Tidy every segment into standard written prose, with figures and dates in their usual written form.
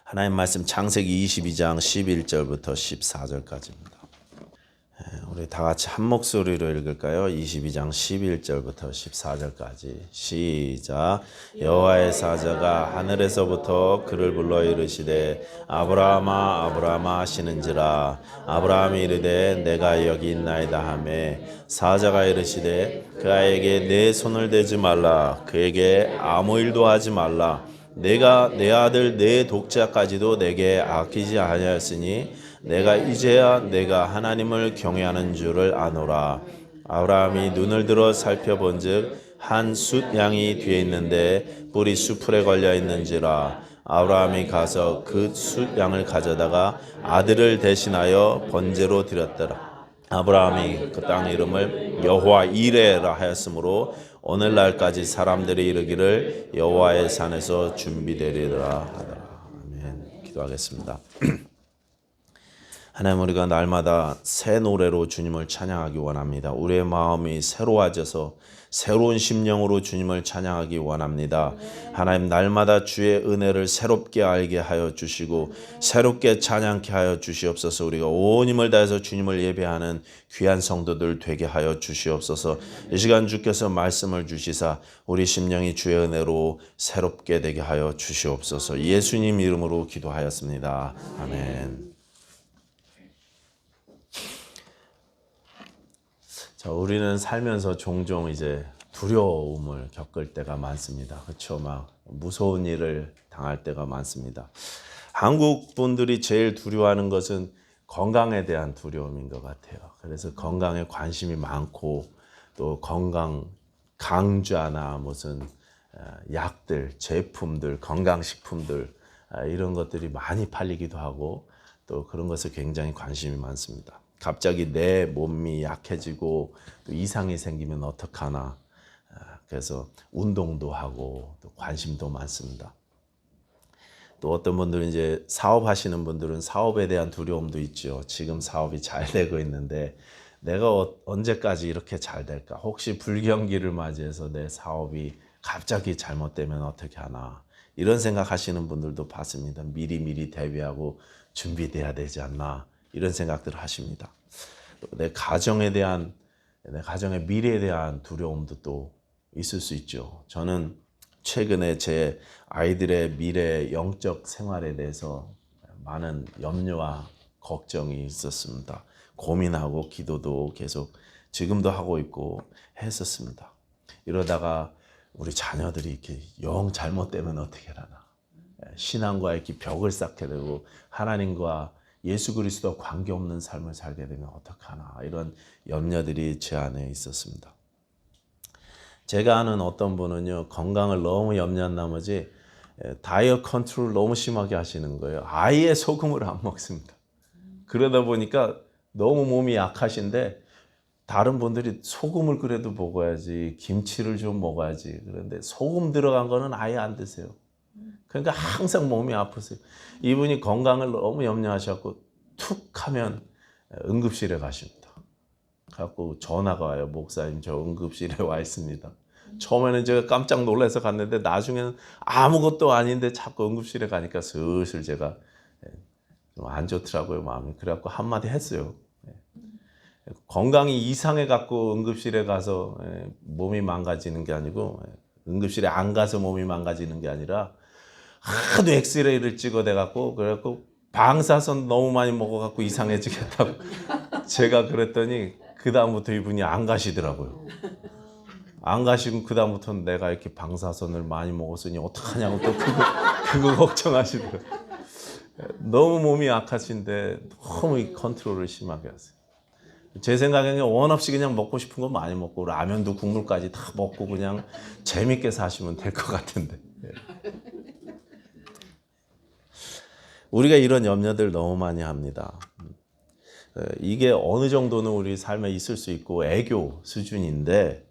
하나님 말씀 창세기 22장 11절부터 14절까지입니다. 우리 다 같이 한 목소리로 읽을까요? 22장 11절부터 14절까지 시작. 여호와의 사자가 하늘에서부터 그를 불러 이르시되 아브라함아 아브라함아 하시는지라. 아브라함이 이르되 내가 여기 있나이다 하매 사자가 이르시되 그 아이에게 내 손을 대지 말라. 그에게 아무 일도 하지 말라. 내가 내 아들 내 독자까지도 내게 아끼지 아니하였으니 내가 이제야 내가 하나님을 경외하는 줄을 아노라. 아브라함이 눈을 들어 살펴본즉 한 숫 양이 뒤에 있는데 뿔이 수풀에 걸려 있는지라. 아브라함이 가서 그 숫 양을 가져다가 아들을 대신하여 번제로 드렸더라. 아브라함이 그 땅 이름을 여호와 이레라 하였으므로 오늘날까지 사람들이 이르기를 여호와의 산에서 준비되리라 하더라. 아멘. 기도하겠습니다. 하나님, 우리가 날마다 새 노래로 주님을 찬양하기 원합니다. 우리의 마음이 새로워져서 새로운 심령으로 주님을 찬양하기 원합니다. 하나님, 날마다 주의 은혜를 새롭게 알게 하여 주시고 새롭게 찬양케 하여 주시옵소서. 우리가 온 힘을 다해서 주님을 예배하는 귀한 성도들 되게 하여 주시옵소서. 이 시간 주께서 말씀을 주시사 우리 심령이 주의 은혜로 새롭게 되게 하여 주시옵소서. 예수님 이름으로 기도하였습니다. 아멘. 우리는 살면서 종종 이제 두려움을 겪을 때가 많습니다. 그렇죠? 막 무서운 일을 당할 때가 많습니다. 한국 분들이 제일 두려워하는 것은 건강에 대한 두려움인 것 같아요. 그래서 건강에 관심이 많고 또 건강 강좌나 무슨 약들, 제품들, 건강식품들 이런 것들이 많이 팔리기도 하고 또 그런 것에 굉장히 관심이 많습니다. 갑자기 내 몸이 약해지고 또 이상이 생기면 어떡하나. 그래서 운동도 하고 또 관심도 많습니다. 또 어떤 분들은 이제 사업하시는 분들은 사업에 대한 두려움도 있죠. 지금 사업이 잘 되고 있는데 내가 언제까지 이렇게 잘 될까? 혹시 불경기를 맞이해서 내 사업이 갑자기 잘못되면 어떻게 하나? 이런 생각하시는 분들도 봤습니다. 미리 대비하고 준비돼야 되지 않나? 이런 생각들을 하십니다. 내 가정의 미래에 대한 두려움도 또 있을 수 있죠. 저는 최근에 제 아이들의 미래 영적 생활에 대해서 많은 염려와 걱정이 있었습니다. 고민하고 기도도 계속 지금도 하고 있고 했었습니다. 이러다가 우리 자녀들이 이렇게 영 잘못되면 어떻게 하나. 신앙과 이렇게 벽을 쌓게 되고 하나님과 예수 그리스도와 관계없는 삶을 살게 되면 어떡하나. 이런 염려들이 제 안에 있었습니다. 제가 아는 어떤 분은요, 건강을 너무 염려한 나머지 다이어트 컨트롤 너무 심하게 하시는 거예요. 아예 소금을 안 먹습니다. 그러다 보니까 너무 몸이 약하신데 다른 분들이 소금을 그래도 먹어야지, 김치를 좀 먹어야지. 그런데 소금 들어간 거는 아예 안 드세요. 그러니까 항상 몸이 아프세요. 이분이 건강을 너무 염려하셨고 툭 하면 응급실에 가십니다. 갖고 전화가 와요. 목사님, 저 응급실에 와 있습니다. 처음에는 제가 깜짝 놀라서 갔는데 나중에는 아무것도 아닌데 자꾸 응급실에 가니까 슬슬 제가 좀 안 좋더라고요, 마음이. 그래갖고 한마디 했어요. 건강이 이상해 갖고 응급실에 가서 몸이 망가지는 게 아니고 응급실에 안 가서 몸이 망가지는 게 아니라 하도 엑스레이를 찍어대갖고 그래갖고 방사선 너무 많이 먹어갖고 이상해지겠다고 제가 그랬더니 그 다음부터 이분이 안 가시더라고요. 안 가시고 그 다음부터는 내가 이렇게 방사선을 많이 먹었으니 어떡하냐고 또 그거 걱정하시더라고요. 너무 몸이 약하신데 너무 이 컨트롤을 심하게 하세요. 제 생각에는 원 없이 그냥 먹고 싶은 거 많이 먹고 라면도 국물까지 다 먹고 그냥 재밌게 사시면 될 것 같은데. 우리가 이런 염려들 너무 많이 합니다. 이게 어느 정도는 우리 삶에 있을 수 있고 애교 수준인데,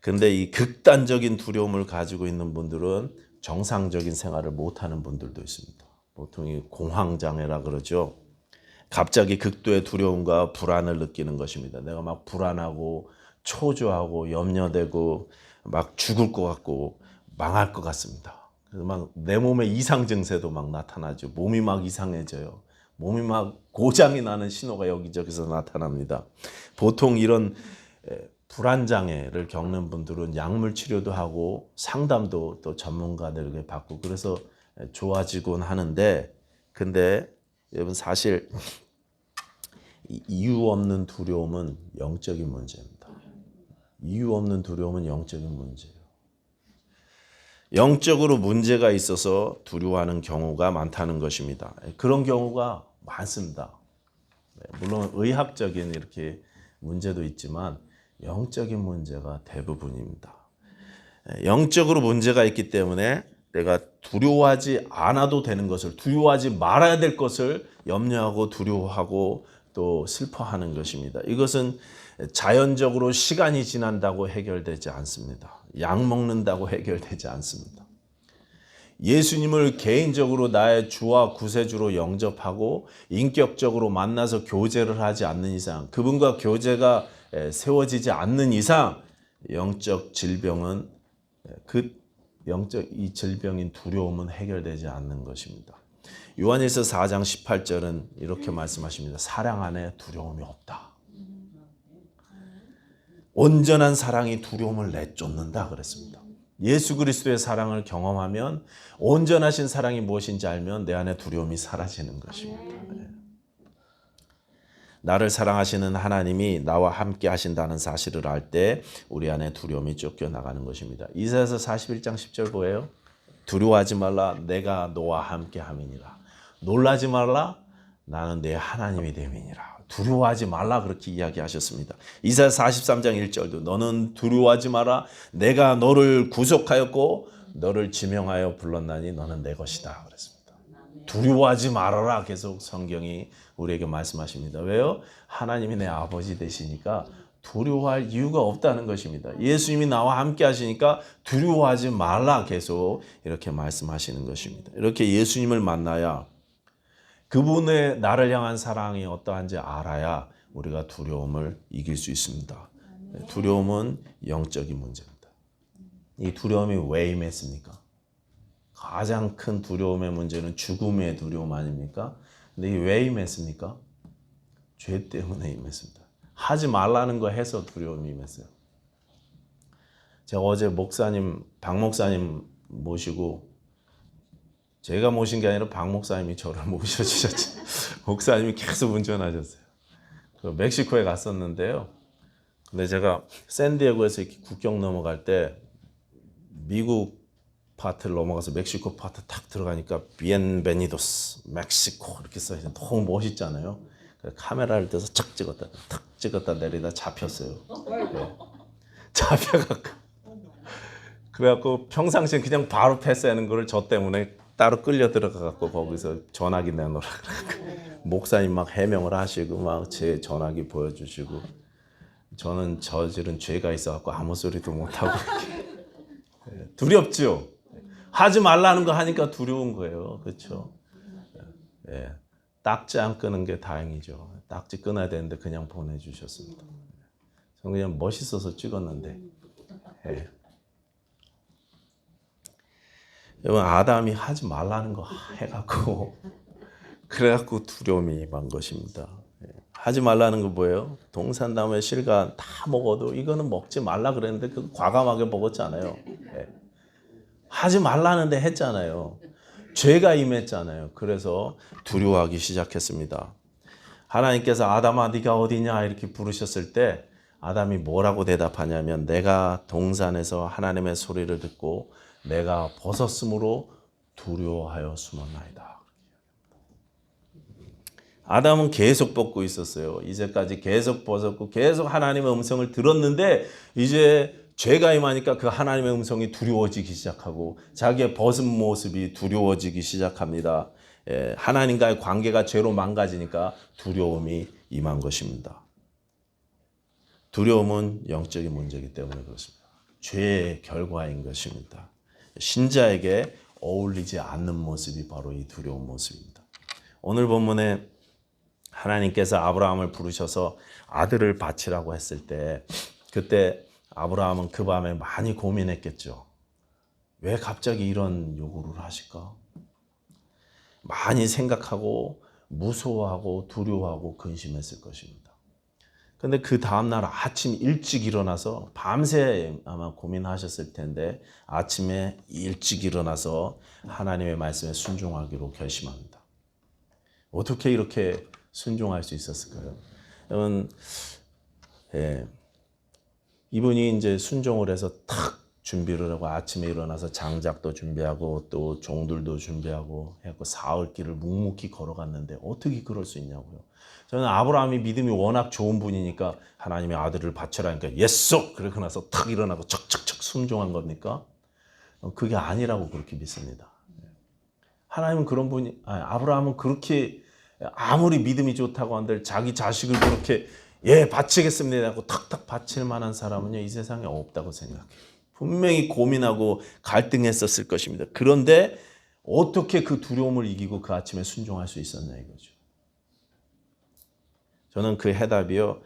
근데 이 극단적인 두려움을 가지고 있는 분들은 정상적인 생활을 못하는 분들도 있습니다. 보통 이 공황장애라 그러죠. 갑자기 극도의 두려움과 불안을 느끼는 것입니다. 내가 막 불안하고 초조하고 염려되고 막 죽을 것 같고 망할 것 같습니다. 그래서 막 내 몸에 이상 증세도 막 나타나죠. 몸이 막 이상해져요. 몸이 막 고장이 나는 신호가 여기저기서 나타납니다. 보통 이런 불안장애를 겪는 분들은 약물 치료도 하고 상담도 또 전문가들에게 받고 그래서 좋아지곤 하는데, 근데 여러분 사실 이유 없는 두려움은 영적인 문제입니다. 이유 없는 두려움은 영적인 문제예요. 영적으로 문제가 있어서 두려워하는 경우가 많다는 것입니다. 그런 경우가 많습니다. 물론 의학적인 이렇게 문제도 있지만 영적인 문제가 대부분입니다. 영적으로 문제가 있기 때문에 내가 두려워하지 않아도 되는 것을, 두려워하지 말아야 될 것을 염려하고 두려워하고 또 슬퍼하는 것입니다. 이것은 자연적으로 시간이 지난다고 해결되지 않습니다. 약 먹는다고 해결되지 않습니다. 예수님을 개인적으로 나의 주와 구세주로 영접하고 인격적으로 만나서 교제를 하지 않는 이상, 그분과 교제가 세워지지 않는 이상 영적 질병은 이 질병인 두려움은 해결되지 않는 것입니다. 요한일서 4장 18절은 이렇게 말씀하십니다. 사랑 안에 두려움이 없다. 온전한 사랑이 두려움을 내쫓는다 그랬습니다. 예수 그리스도의 사랑을 경험하면, 온전하신 사랑이 무엇인지 알면 내 안에 두려움이 사라지는 것입니다. 나를 사랑하시는 하나님이 나와 함께 하신다는 사실을 알 때 우리 안에 두려움이 쫓겨나가는 것입니다. 이사야서 41장 10절 뭐예요? 두려워하지 말라, 내가 너와 함께 함이니라. 놀라지 말라, 나는 내 하나님이 됨이니라. 두려워하지 말라 그렇게 이야기하셨습니다. 이사야 43장 1절도 너는 두려워하지 마라, 내가 너를 구속하였고 너를 지명하여 불렀나니 너는 내 것이다 그랬습니다. 두려워하지 말아라 계속 성경이 우리에게 말씀하십니다. 왜요? 하나님이 내 아버지 되시니까 두려워할 이유가 없다는 것입니다. 예수님이 나와 함께 하시니까 두려워하지 말라 계속 이렇게 말씀하시는 것입니다. 이렇게 예수님을 만나야, 그분의 나를 향한 사랑이 어떠한지 알아야 우리가 두려움을 이길 수 있습니다. 두려움은 영적인 문제입니다. 이 두려움이 왜 임했습니까? 가장 큰 두려움의 문제는 죽음의 두려움 아닙니까? 근데 이게 왜 임했습니까? 죄 때문에 임했습니다. 하지 말라는 거 해서 두려움이 임했어요. 제가 어제 박 목사님 모시고, 제가 모신 게 아니라 박 목사님이 저를 모셔주셨죠. 목사님이 계속 운전하셨어요. 멕시코에 갔었는데요. 근데 제가 샌디에고에서 이렇게 국경 넘어갈 때 미국 파트를 넘어가서 멕시코 파트 탁 들어가니까 비엔베니도스 멕시코 이렇게 써있어요. 너무 멋있잖아요. 카메라를 들어서 착 찍었다 내리다 잡혔어요. 네. 잡혀갖고 그래갖고 평상시에 그냥 바로 패스하는 거를 저 때문에 따로 끌려 들어가갖고 거기서 전화기 내놓으라 그래갖고 목사님 막 해명을 하시고 막 제 전화기 보여주시고, 저는 저지른 죄가 있어갖고 아무 소리도 못하고 두렵죠. 하지 말라는 거 하니까 두려운 거예요. 그렇죠? 예. 딱지 안 끄는 게 다행이죠. 딱지 끊어야 되는데 그냥 보내주셨습니다. 저는 그냥 멋있어서 찍었는데. 예. 여러분, 아담이 하지 말라는 거 해갖고 그래갖고 두려움이 임한 것입니다. 하지 말라는 거 뭐예요? 동산나무의 실과 다 먹어도 이거는 먹지 말라 그랬는데 그 과감하게 먹었잖아요. 하지 말라는데 했잖아요. 죄가 임했잖아요. 그래서 두려워하기 시작했습니다. 하나님께서 아담아 네가 어디냐 이렇게 부르셨을 때 아담이 뭐라고 대답하냐면, 내가 동산에서 하나님의 소리를 듣고 내가 벗었으므로 두려워하여 숨었나이다. 아담은 계속 벗고 있었어요. 이제까지 계속 벗었고 계속 하나님의 음성을 들었는데 이제 죄가 임하니까 그 하나님의 음성이 두려워지기 시작하고 자기의 벗은 모습이 두려워지기 시작합니다. 하나님과의 관계가 죄로 망가지니까 두려움이 임한 것입니다. 두려움은 영적인 문제이기 때문에 그렇습니다. 죄의 결과인 것입니다. 신자에게 어울리지 않는 모습이 바로 이 두려운 모습입니다. 오늘 본문에 하나님께서 아브라함을 부르셔서 아들을 바치라고 했을 때, 그때 아브라함은 그 밤에 많이 고민했겠죠. 왜 갑자기 이런 요구를 하실까? 많이 생각하고 무서워하고 두려워하고 근심했을 것입니다. 근데 그 다음날 아침 일찍 일어나서 밤새 아마 고민하셨을 텐데 아침에 일찍 일어나서 하나님의 말씀에 순종하기로 결심합니다. 어떻게 이렇게 순종할 수 있었을까요? 여러분, 이분이 이제 순종을 해서 탁 준비를 하고 아침에 일어나서 장작도 준비하고 또 종들도 준비하고 해갖고 사흘길을 묵묵히 걸어갔는데 어떻게 그럴 수 있냐고요. 저는 아브라함이 믿음이 워낙 좋은 분이니까 하나님의 아들을 바쳐라니까 예수! 그러고 나서 탁 일어나고 척척척 순종한 겁니까? 그게 아니라고 그렇게 믿습니다. 하나님은 그런 분이, 아브라함은 그렇게 아무리 믿음이 좋다고 한들 자기 자식을 그렇게 바치겠습니다 하고 탁탁 바칠 만한 사람은요 이 세상에 없다고 생각해요. 분명히 고민하고 갈등했었을 것입니다. 그런데 어떻게 그 두려움을 이기고 그 아침에 순종할 수 있었냐 이거죠. 저는 그 해답이요.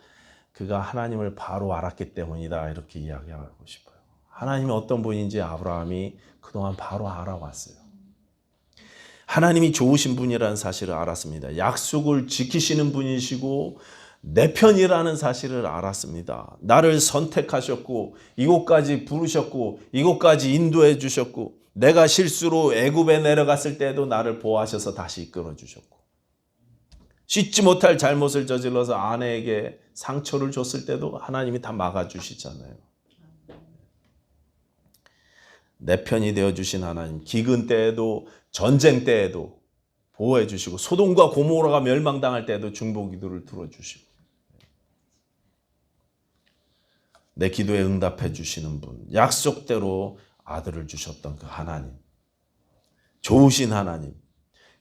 그가 하나님을 바로 알았기 때문이다 이렇게 이야기하고 싶어요. 하나님이 어떤 분인지 아브라함이 그동안 바로 알아왔어요. 하나님이 좋으신 분이라는 사실을 알았습니다. 약속을 지키시는 분이시고 내 편이라는 사실을 알았습니다. 나를 선택하셨고 이곳까지 부르셨고 이곳까지 인도해 주셨고 내가 실수로 애굽에 내려갔을 때도 나를 보호하셔서 다시 이끌어 주셨고 씻지 못할 잘못을 저질러서 아내에게 상처를 줬을 때도 하나님이 다 막아주시잖아요. 내 편이 되어주신 하나님, 기근 때에도 전쟁 때에도 보호해 주시고 소돔과 고모라가 멸망당할 때에도 중보기도를 들어주시고 내 기도에 응답해 주시는 분, 약속대로 아들을 주셨던 그 하나님, 좋으신 하나님,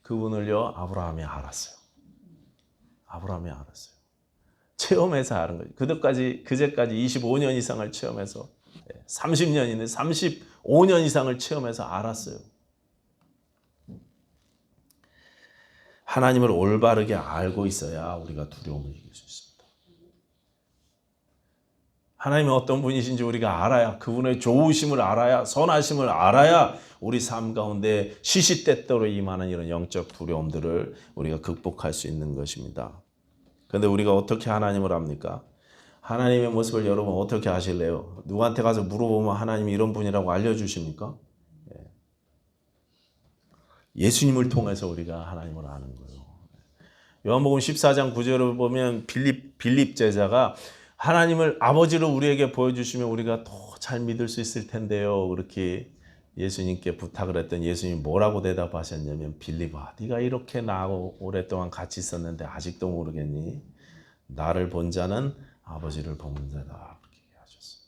그분을요 아브라함이 알았어요. 아브라함이 알았어요. 체험해서 아는 거죠. 그제까지 25년 이상을 체험해서 30년인데 35년 이상을 체험해서 알았어요. 하나님을 올바르게 알고 있어야 우리가 두려움을 이길 수 있습니다. 하나님이 어떤 분이신지 우리가 알아야, 그분의 좋으심을 알아야, 선하심을 알아야 우리 삶 가운데 시시때때로 임하는 이런 영적 두려움들을 우리가 극복할 수 있는 것입니다. 그런데 우리가 어떻게 하나님을 압니까? 하나님의 모습을 여러분 어떻게 아실래요? 누구한테 가서 물어보면 하나님이 이런 분이라고 알려주십니까? 예수님을 통해서 우리가 하나님을 아는 거예요. 요한복음 14장 9절을 보면 빌립 제자가 하나님을 아버지를 우리에게 보여주시면 우리가 더 잘 믿을 수 있을 텐데요. 그렇게 예수님께 부탁을 했더니 예수님이 뭐라고 대답하셨냐면 빌립아 네가 이렇게 나하고 오랫동안 같이 있었는데 아직도 모르겠니? 나를 본 자는 아버지를 본 자다. 그렇게 얘기하셨어요.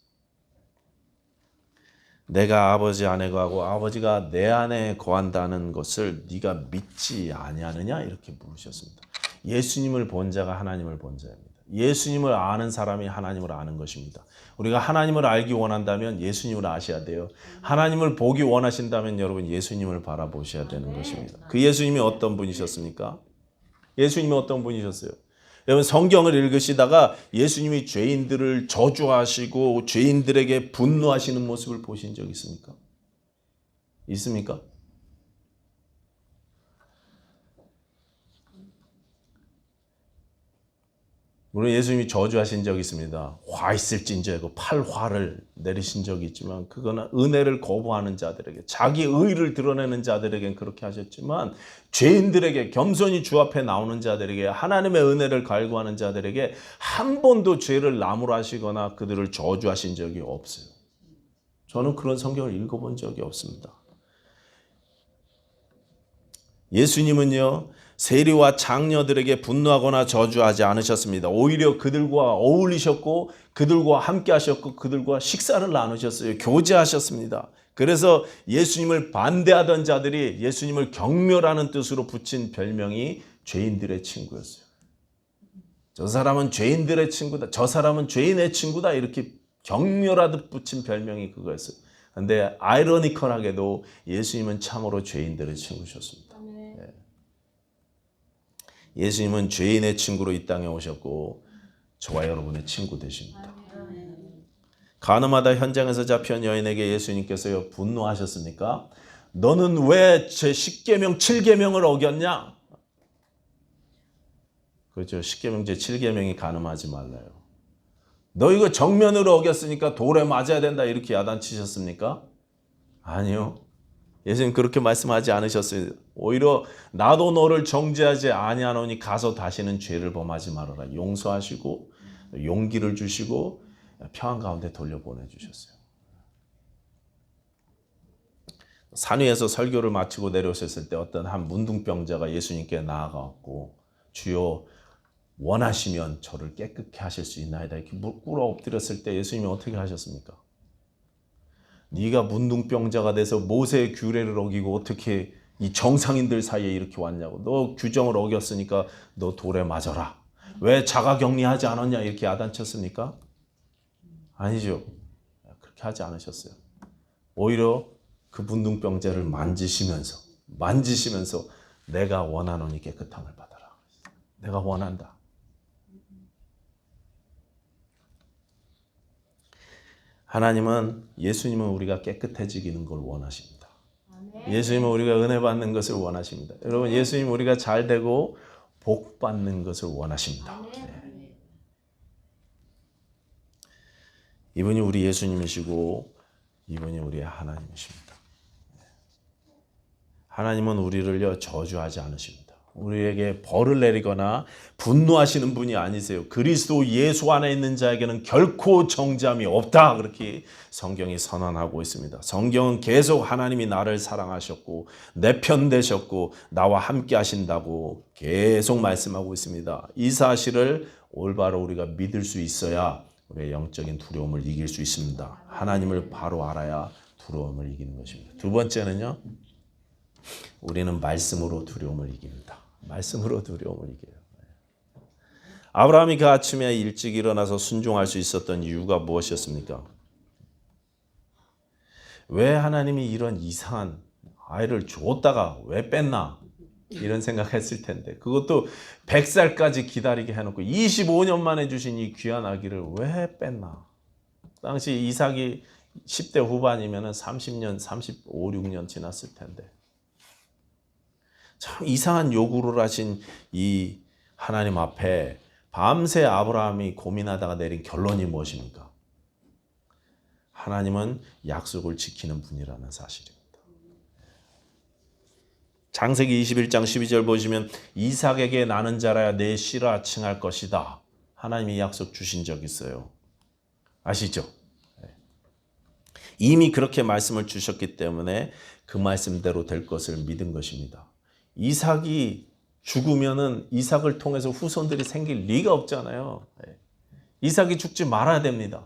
내가 아버지 안에 거하고 아버지가 내 안에 거한다는 것을 네가 믿지 아니하느냐? 이렇게 물으셨습니다. 예수님을 본 자가 하나님을 본 자입니다. 예수님을 아는 사람이 하나님을 아는 것입니다. 우리가 하나님을 알기 원한다면 예수님을 아셔야 돼요. 하나님을 보기 원하신다면 여러분 예수님을 바라보셔야 되는 것입니다. 그 예수님이 어떤 분이셨습니까? 예수님이 어떤 분이셨어요? 여러분 성경을 읽으시다가 예수님이 죄인들을 저주하시고 죄인들에게 분노하시는 모습을 보신 적 있습니까? 있습니까? 물론 예수님이 저주하신 적이 있습니다. 화 있을진저하고 팔화를 내리신 적이 있지만 그거는 은혜를 거부하는 자들에게 자기 의를 드러내는 자들에겐 그렇게 하셨지만 죄인들에게 겸손히 주 앞에 나오는 자들에게 하나님의 은혜를 갈구하는 자들에게 한 번도 죄를 나무라시거나 그들을 저주하신 적이 없어요. 저는 그런 성경을 읽어본 적이 없습니다. 예수님은요 세리와 장녀들에게 분노하거나 저주하지 않으셨습니다. 오히려 그들과 어울리셨고 그들과 함께 하셨고 그들과 식사를 나누셨어요. 교제하셨습니다. 그래서 예수님을 반대하던 자들이 예수님을 경멸하는 뜻으로 붙인 별명이 죄인들의 친구였어요. 저 사람은 죄인들의 친구다. 저 사람은 죄인의 친구다. 이렇게 경멸하듯 붙인 별명이 그거였어요. 그런데 아이러니컬하게도 예수님은 참으로 죄인들의 친구셨습니다. 예수님은 죄인의 친구로 이 땅에 오셨고 저와 여러분의 친구 되십니다. 가늠하다 현장에서 잡힌 여인에게 예수님께서요 분노하셨습니까? 너는 왜 제 10계명 7계명을 어겼냐? 그렇죠. 10계명 제 7계명이 가늠하지 말라요. 너 이거 정면으로 어겼으니까 돌에 맞아야 된다 이렇게 야단치셨습니까? 아니요. 예수님 그렇게 말씀하지 않으셨어요. 오히려 나도 너를 정죄하지 아니하노니 가서 다시는 죄를 범하지 말아라. 용서하시고 용기를 주시고 평안 가운데 돌려보내 주셨어요. 산 위에서 설교를 마치고 내려오셨을 때 어떤 한 문둥병자가 예수님께 나아가고 주여 원하시면 저를 깨끗게 하실 수 있나이다 이렇게 꿇어 엎드렸을 때 예수님이 어떻게 하셨습니까? 네가 문둥병자가 돼서 모세의 규례를 어기고 어떻게 이 정상인들 사이에 이렇게 왔냐고. 너 규정을 어겼으니까 너 돌에 맞아라. 왜 자가격리하지 않았냐 이렇게 야단쳤습니까? 아니죠. 그렇게 하지 않으셨어요. 오히려 그 문둥병자를 만지시면서 내가 원하노니 깨끗함을 받아라. 내가 원한다. 하나님은 예수님은 우리가 깨끗해지기는 걸 원하십니다. 예수님은 우리가 은혜 받는 것을 원하십니다. 여러분 예수님 우리가 잘 되고 복 받는 것을 원하십니다. 네. 이분이 우리 예수님이시고 이분이 우리의 하나님이십니다. 하나님은 우리를요 저주하지 않으십니다. 우리에게 벌을 내리거나 분노하시는 분이 아니세요. 그리스도 예수 안에 있는 자에게는 결코 정죄함이 없다. 그렇게 성경이 선언하고 있습니다. 성경은 계속 하나님이 나를 사랑하셨고 내 편 되셨고 나와 함께 하신다고 계속 말씀하고 있습니다. 이 사실을 올바로 우리가 믿을 수 있어야 우리의 영적인 두려움을 이길 수 있습니다. 하나님을 바로 알아야 두려움을 이기는 것입니다. 두 번째는요. 우리는 말씀으로 두려움을 이깁니다. 말씀으로 두려움을 이겨요. 아브라함이 그 아침에 일찍 일어나서 순종할 수 있었던 이유가 무엇이었습니까? 왜 하나님이 이런 이상한 아이를 줬다가 왜 뺐나? 이런 생각했을 텐데 그것도 100살까지 기다리게 해놓고 25년 만에 주신 이 귀한 아기를 왜 뺐나? 당시 이삭이 10대 후반이면 30년, 35, 6년 지났을 텐데 참 이상한 요구를 하신 이 하나님 앞에 밤새 아브라함이 고민하다가 내린 결론이 무엇입니까? 하나님은 약속을 지키는 분이라는 사실입니다. 창세기 21장 12절 보시면 이삭에게 나는 자라야 내 씨라 칭할 것이다. 하나님이 약속 주신 적 있어요. 아시죠? 이미 그렇게 말씀을 주셨기 때문에 그 말씀대로 될 것을 믿은 것입니다. 이삭이 죽으면은 이삭을 통해서 후손들이 생길 리가 없잖아요. 이삭이 죽지 말아야 됩니다.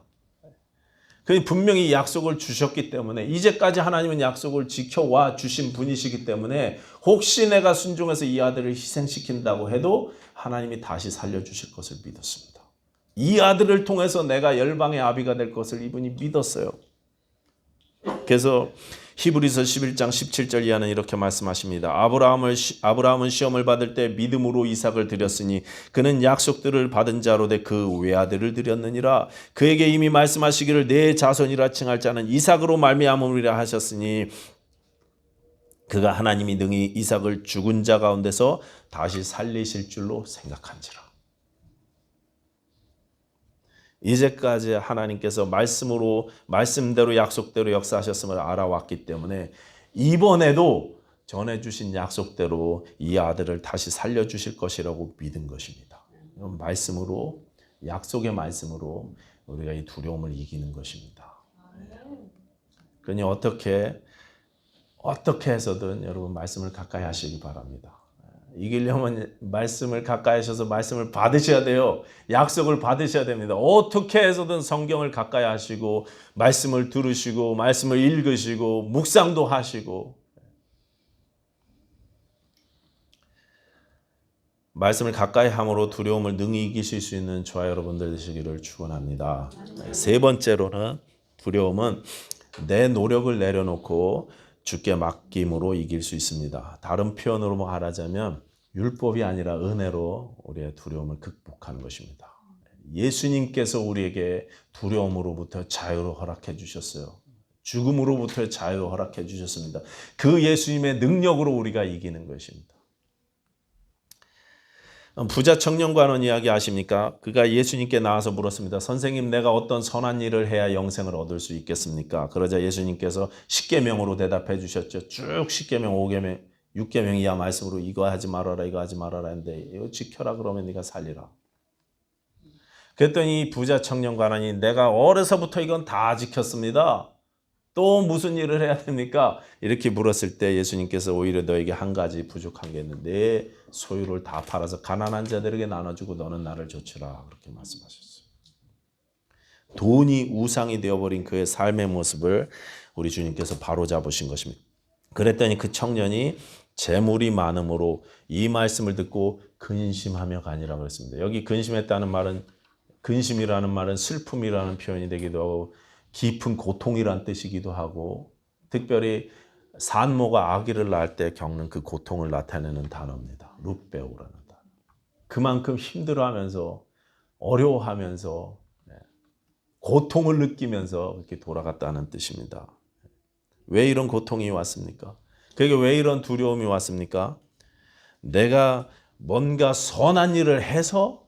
분명히 약속을 주셨기 때문에 이제까지 하나님은 약속을 지켜와 주신 분이시기 때문에 혹시 내가 순종해서 이 아들을 희생시킨다고 해도 하나님이 다시 살려주실 것을 믿었습니다. 이 아들을 통해서 내가 열방의 아비가 될 것을 이분이 믿었어요. 그래서 히브리서 11장 17절 이하는 이렇게 말씀하십니다. 아브라함은 시험을 받을 때 믿음으로 이삭을 드렸으니 그는 약속들을 받은 자로 돼 그 외아들을 드렸느니라. 그에게 이미 말씀하시기를 내 자손이라 칭할 자는 이삭으로 말미암으리라 하셨으니 그가 하나님이 능히 이삭을 죽은 자 가운데서 다시 살리실 줄로 생각한지라. 이제까지 하나님께서 말씀대로 약속대로 역사하셨음을 알아왔기 때문에 이번에도 전해주신 약속대로 이 아들을 다시 살려주실 것이라고 믿은 것입니다. 말씀으로, 약속의 말씀으로 우리가 이 두려움을 이기는 것입니다. 그러니 어떻게 해서든 여러분 말씀을 가까이 하시기 바랍니다. 이기려면 말씀을 가까이 하셔서 말씀을 받으셔야 돼요. 약속을 받으셔야 됩니다. 어떻게 해서든 성경을 가까이 하시고 말씀을 들으시고 말씀을 읽으시고 묵상도 하시고 말씀을 가까이 함으로 두려움을 능히 이기실 수 있는 저와 여러분들 되시기를 축원합니다. 세 번째로는 두려움은 내 노력을 내려놓고 주께 맡김으로 이길 수 있습니다. 다른 표현으로 말하자면 율법이 아니라 은혜로 우리의 두려움을 극복하는 것입니다. 예수님께서 우리에게 두려움으로부터 자유를 허락해 주셨어요. 죽음으로부터 자유를 허락해 주셨습니다. 그 예수님의 능력으로 우리가 이기는 것입니다. 부자 청년관원 이야기 아십니까? 그가 예수님께 나와서 물었습니다. 선생님, 내가 어떤 선한 일을 해야 영생을 얻을 수 있겠습니까? 그러자 예수님께서 십계명으로 대답해 주셨죠. 쭉 십계명, 5계명, 6계명 이하 말씀으로 이거 하지 말아라, 이거 하지 말아라 했는데 이거 지켜라 그러면 네가 살리라. 그랬더니 부자 청년관원이 내가 어려서부터 이건 다 지켰습니다. 또 무슨 일을 해야 됩니까? 이렇게 물었을 때 예수님께서 오히려 너에게 한 가지 부족한 게 있는데 내 소유를 다 팔아서 가난한 자들에게 나눠주고 너는 나를 좇으라. 그렇게 말씀하셨어요. 돈이 우상이 되어버린 그의 삶의 모습을 우리 주님께서 바로잡으신 것입니다. 그랬더니 그 청년이 재물이 많음으로 이 말씀을 듣고 근심하며 가니라 그랬습니다. 여기 근심했다는 말은 근심이라는 말은 슬픔이라는 표현이 되기도 하고 깊은 고통이란 뜻이기도 하고 특별히 산모가 아기를 낳을 때 겪는 그 고통을 나타내는 단어입니다. 룻베오라는 단어. 그만큼 힘들어하면서 어려워하면서 고통을 느끼면서 이렇게 돌아갔다는 뜻입니다. 왜 이런 고통이 왔습니까? 그게 왜 이런 두려움이 왔습니까? 내가 뭔가 선한 일을 해서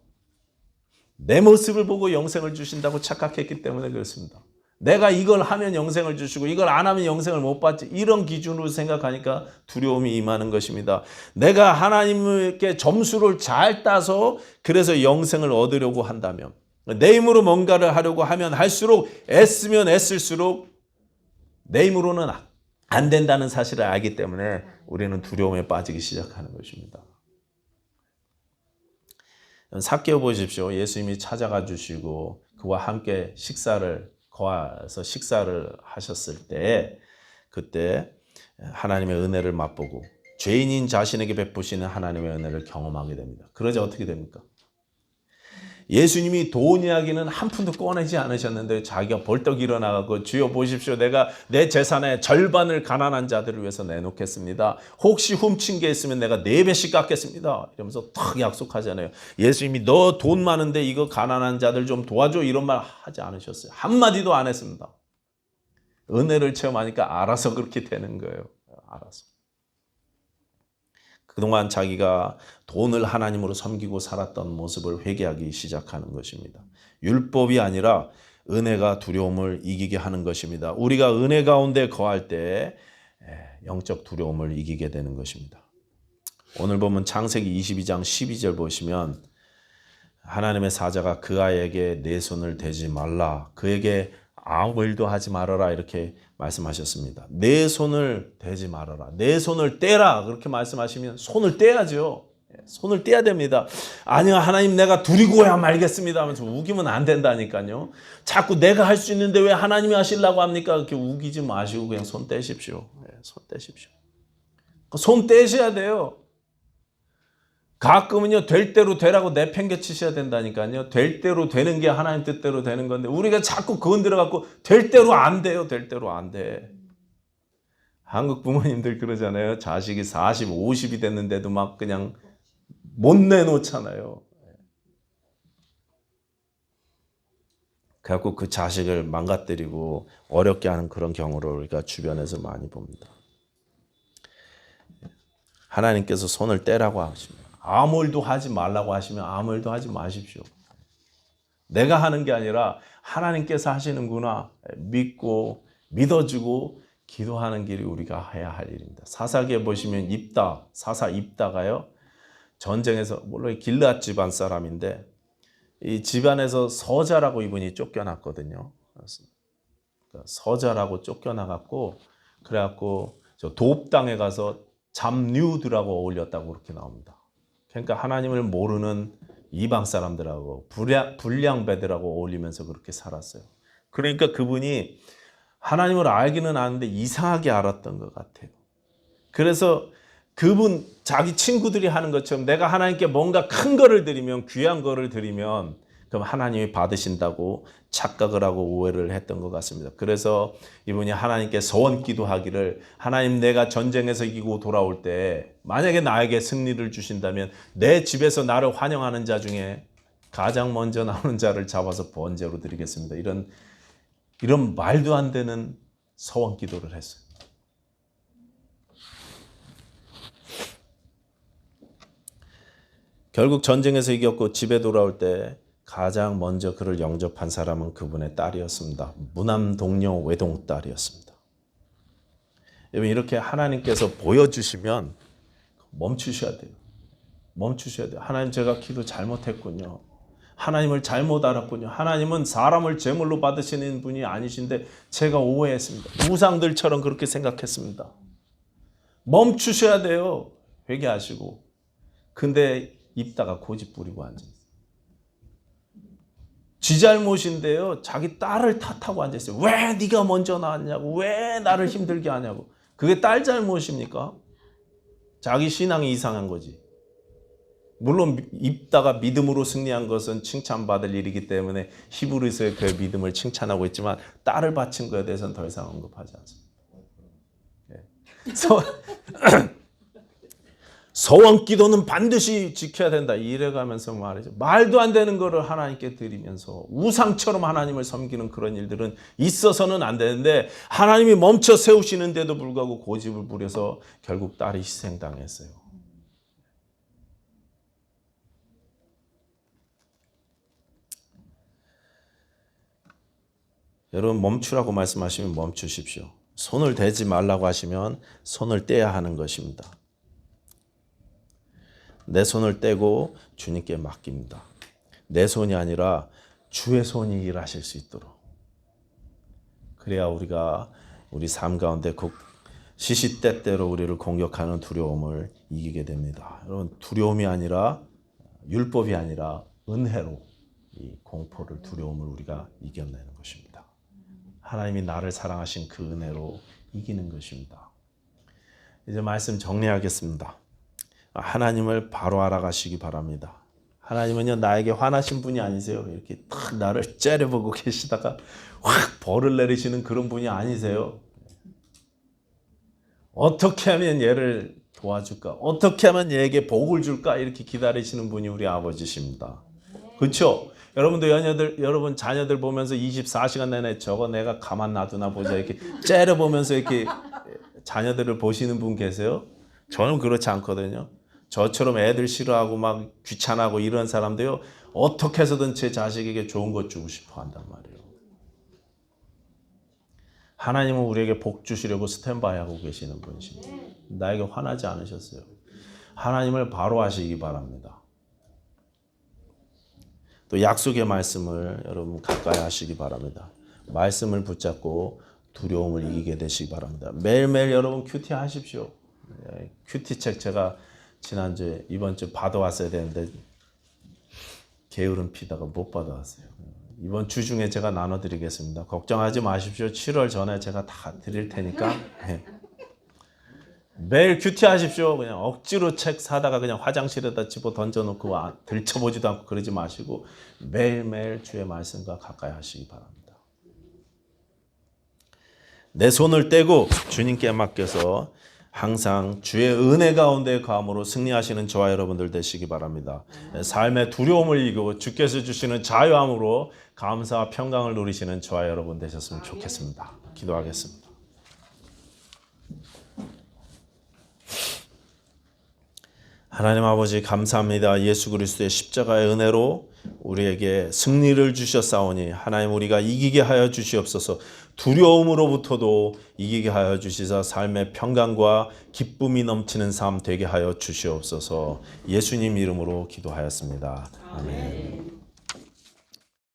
내 모습을 보고 영생을 주신다고 착각했기 때문에 그렇습니다. 내가 이걸 하면 영생을 주시고 이걸 안 하면 영생을 못 받지 이런 기준으로 생각하니까 두려움이 임하는 것입니다. 내가 하나님께 점수를 잘 따서 그래서 영생을 얻으려고 한다면 내 힘으로 뭔가를 하려고 하면 할수록 애쓰면 애쓸수록 내 힘으로는 안 된다는 사실을 알기 때문에 우리는 두려움에 빠지기 시작하는 것입니다. 삭개오 보십시오. 예수님이 찾아가 주시고 그와 함께 거하서 식사를 하셨을 때 그때 하나님의 은혜를 맛보고 죄인인 자신에게 베푸시는 하나님의 은혜를 경험하게 됩니다. 그러자 어떻게 됩니까? 예수님이 돈 이야기는 한 푼도 꺼내지 않으셨는데 자기가 벌떡 일어나고 주여 보십시오. 내가 내 재산의 절반을 가난한 자들을 위해서 내놓겠습니다. 혹시 훔친 게 있으면 내가 4배씩 갚겠습니다. 이러면서 탁 약속하잖아요. 예수님이 너 돈 많은데 이거 가난한 자들 좀 도와줘 이런 말 하지 않으셨어요. 한마디도 안 했습니다. 은혜를 체험하니까 알아서 그렇게 되는 거예요. 알아서. 그동안 자기가 돈을 하나님으로 섬기고 살았던 모습을 회개하기 시작하는 것입니다. 율법이 아니라 은혜가 두려움을 이기게 하는 것입니다. 우리가 은혜 가운데 거할 때 영적 두려움을 이기게 되는 것입니다. 오늘 보면 창세기 22장 12절 보시면 하나님의 사자가 그 아이에게 내 손을 대지 말라. 그에게 아무 일도 하지 말아라 이렇게 말씀하셨습니다. 내 손을 대지 말아라. 내 손을 떼라. 그렇게 말씀하시면 손을 떼야죠. 손을 떼야 됩니다. 아니요 하나님 내가 두리고야 말겠습니다 하면서 우기면 안 된다니까요. 자꾸 내가 할 수 있는데 왜 하나님이 하시려고 합니까? 그렇게 우기지 마시고 그냥 손 떼십시오. 손 떼십시오. 손 떼셔야 돼요. 가끔은요 될 대로 되라고 내팽개치셔야 된다니까요. 될 대로 되는 게 하나님 뜻대로 되는 건데 우리가 자꾸 그건 들어갖고 될 대로 안 돼요. 될 대로 안 돼. 한국 부모님들 그러잖아요. 자식이 40, 50이 됐는데도 막 그냥 못 내놓잖아요. 그래갖고 그 자식을 망가뜨리고 어렵게 하는 그런 경우를 우리가 주변에서 많이 봅니다. 하나님께서 손을 떼라고 하십니다. 아무 일도 하지 말라고 하시면 아무 일도 하지 마십시오. 내가 하는 게 아니라 하나님께서 하시는구나 믿고 믿어주고 기도하는 길이 우리가 해야 할 일입니다. 사사기에 보시면 사사 입다가요. 전쟁에서 물론 길르앗 집안 사람인데 이 집안에서 서자라고 이분이 쫓겨났거든요. 서자라고 쫓겨나갖고 그래갖고 저 도읍 땅에 가서 잡류들하고 어울렸다고 그렇게 나옵니다. 그러니까 하나님을 모르는 이방 사람들하고 불량배들하고 어울리면서 그렇게 살았어요. 그러니까 그분이 하나님을 알기는 아는데 이상하게 알았던 것 같아요. 그래서 그분 자기 친구들이 하는 것처럼 내가 하나님께 뭔가 큰 거를 드리면 귀한 거를 드리면 그럼 하나님이 받으신다고 착각을 하고 오해를 했던 것 같습니다. 그래서 이분이 하나님께 서원 기도하기를 하나님 내가 전쟁에서 이기고 돌아올 때 만약에 나에게 승리를 주신다면 내 집에서 나를 환영하는 자 중에 가장 먼저 나오는 자를 잡아서 번제로 드리겠습니다. 이런 말도 안 되는 서원 기도를 했어요. 결국 전쟁에서 이겼고 집에 돌아올 때 가장 먼저 그를 영접한 사람은 그분의 딸이었습니다. 무남 동료 외동딸이었습니다. 여러분, 이렇게 하나님께서 보여주시면 멈추셔야 돼요. 멈추셔야 돼요. 하나님, 제가 기도 잘못했군요. 하나님을 잘못 알았군요. 하나님은 사람을 제물로 받으시는 분이 아니신데 제가 오해했습니다. 우상들처럼 그렇게 생각했습니다. 멈추셔야 돼요. 회개하시고. 근데 입다가 고집 부리고 앉아있어요. 지 잘못인데요. 자기 딸을 탓하고 앉아있어요. 왜 네가 먼저 나왔냐고. 왜 나를 힘들게 하냐고. 그게 딸 잘못입니까? 자기 신앙이 이상한 거지. 물론 입다가 믿음으로 승리한 것은 칭찬받을 일이기 때문에 히브리서의 그 믿음을 칭찬하고 있지만 딸을 바친 것에 대해서는 더 이상 언급하지 않습니다. 서원 기도는 반드시 지켜야 된다. 이래가면서 말이죠. 말도 안 되는 거를 하나님께 드리면서 우상처럼 하나님을 섬기는 그런 일들은 있어서는 안 되는데 하나님이 멈춰 세우시는데도 불구하고 고집을 부려서 결국 딸이 희생당했어요. 여러분, 멈추라고 말씀하시면 멈추십시오. 손을 대지 말라고 하시면 손을 떼야 하는 것입니다. 내 손을 떼고 주님께 맡깁니다. 내 손이 아니라 주의 손이 일하실 수 있도록. 그래야 우리가 우리 삶 가운데 시시때때로 우리를 공격하는 두려움을 이기게 됩니다. 여러분, 두려움이 아니라 율법이 아니라 은혜로 이 공포를, 두려움을 우리가 이겨내는 것입니다. 하나님이 나를 사랑하신 그 은혜로 이기는 것입니다. 이제 말씀 정리하겠습니다. 하나님을 바로 알아가시기 바랍니다. 하나님은요, 나에게 화나신 분이 아니세요. 이렇게 탁 나를 째려보고 계시다가 확 벌을 내리시는 그런 분이 아니세요. 어떻게 하면 얘를 도와줄까? 어떻게 하면 얘에게 복을 줄까? 이렇게 기다리시는 분이 우리 아버지십니다. 그렇죠? 여러분도 여러분 자녀들 보면서 24시간 내내 저거 내가 가만 놔두나 보자 이렇게 째려보면서 이렇게 자녀들을 보시는 분 계세요? 저는 그렇지 않거든요. 저처럼 애들 싫어하고 막 귀찮아하고 이런 사람도요, 어떻게 해서든 제 자식에게 좋은 것 주고 싶어 한단 말이에요. 하나님은 우리에게 복 주시려고 스탠바이 하고 계시는 분이십니다. 나에게 화나지 않으셨어요. 하나님을 바로 하시기 바랍니다. 또 약속의 말씀을 여러분 가까이 하시기 바랍니다. 말씀을 붙잡고 두려움을 이기게 되시기 바랍니다. 매일매일 여러분 큐티 하십시오. 큐티 책 제가 지난주에 이번 주 받아왔어야 되는데 게으름 피다가 못 받아왔어요. 이번 주 중에 제가 나눠드리겠습니다. 걱정하지 마십시오. 7월 전에 제가 다 드릴 테니까 매일 큐티 하십시오. 그냥 억지로 책 사다가 그냥 화장실에다 집어 던져놓고 들춰보지도 않고 그러지 마시고 매일매일 주의 말씀과 가까이 하시기 바랍니다. 내 손을 떼고 주님께 맡겨서 항상 주의 은혜 가운데 거함으로 승리하시는 저와 여러분들 되시기 바랍니다. 삶의 두려움을 이기고 주께서 주시는 자유함으로 감사와 평강을 누리시는 저와 여러분 되셨으면 좋겠습니다. 기도하겠습니다. 하나님 아버지 감사합니다. 예수 그리스도의 십자가의 은혜로 우리에게 승리를 주셨사오니 하나님 우리가 이기게 하여 주시옵소서. 두려움으로부터도 이기게 하여 주시사 삶의 평강과 기쁨이 넘치는 삶 되게 하여 주시옵소서. 예수님 이름으로 기도하였습니다. 아멘.